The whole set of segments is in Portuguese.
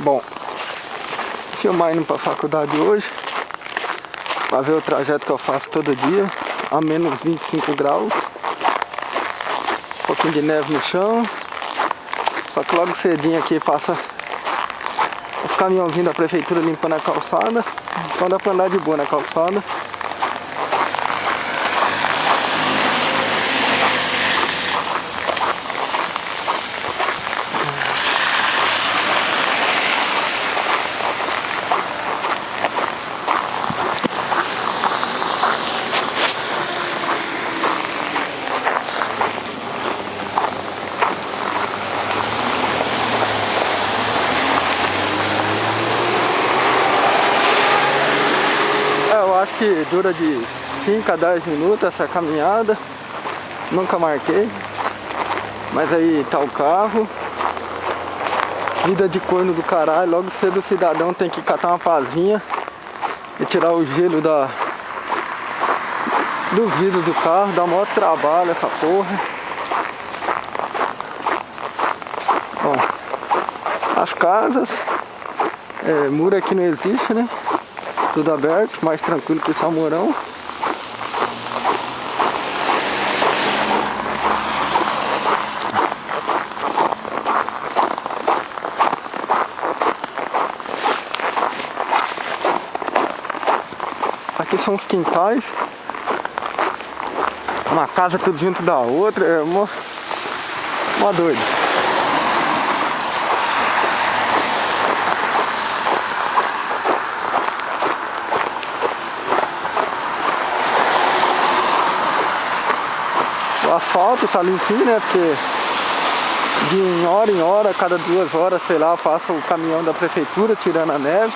Bom, filmar indo pra faculdade hoje, pra ver o trajeto que eu faço todo dia, a menos 25 graus, um pouquinho de neve no chão, só que logo cedinho aqui passa os caminhãozinhos da prefeitura limpando a calçada, então dá pra andar de boa na calçada. Acho que dura de 5 a 10 minutos essa caminhada. Nunca marquei. Mas aí tá o carro. Vida de corno do caralho. Logo cedo o cidadão tem que catar uma pazinha e tirar o gelo do vidro do carro. Dá maior trabalho essa porra. Bom, as casas, muro aqui não existe, né? Tudo aberto, mais tranquilo que o Samurão. Aqui são os quintais. Uma casa tudo junto da outra, é uma doida. O asfalto tá limpinho, né? Porque de hora em hora, cada 2 horas, sei lá, passa o caminhão da prefeitura tirando a neve.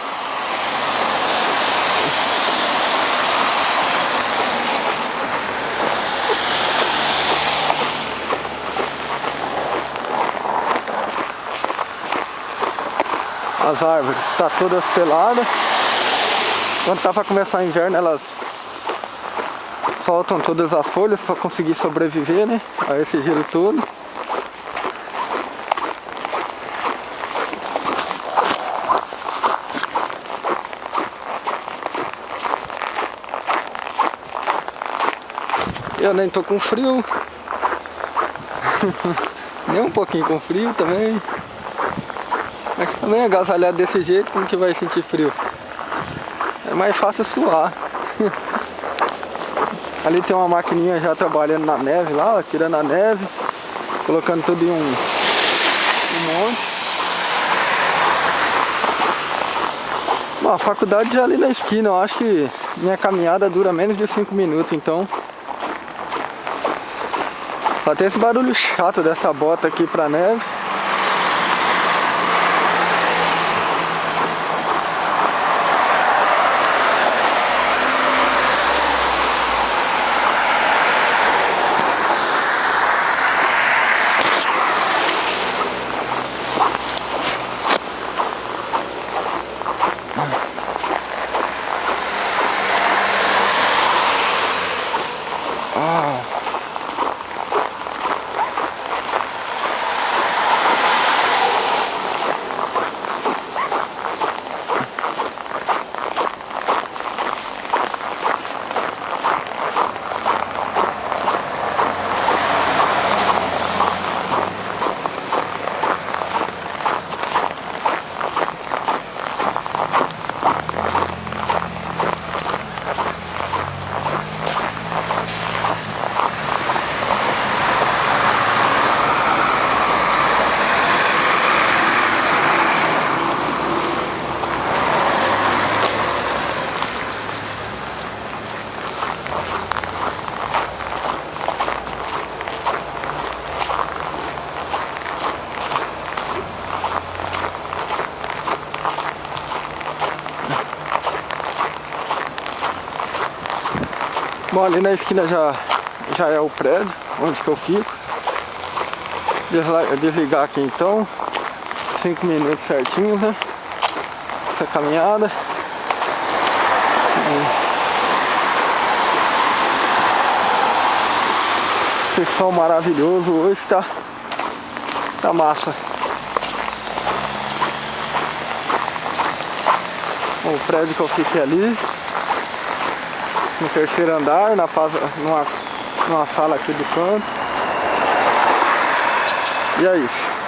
As árvores tá todas peladas. Quando tá pra começar o inverno, elas soltam todas as folhas para conseguir sobreviver, né, a esse gelo todo. Eu nem tô com frio. Nem um pouquinho com frio também. Mas também agasalhado desse jeito, como que vai sentir frio? É mais fácil suar. Ali tem uma maquininha já trabalhando na neve lá, ó, tirando a neve, colocando tudo em um monte. Bom, a faculdade já é ali na esquina, eu acho que minha caminhada dura menos de 5 minutos, então. Só tem esse barulho chato dessa bota aqui pra neve. Bom, ali na esquina já é o prédio onde que eu fico. Desligar aqui então. 5 minutos certinho, né? Essa caminhada. Esse sol maravilhoso hoje tá massa. O prédio que eu fiquei ali, no terceiro andar, numa sala aqui do canto. E é isso.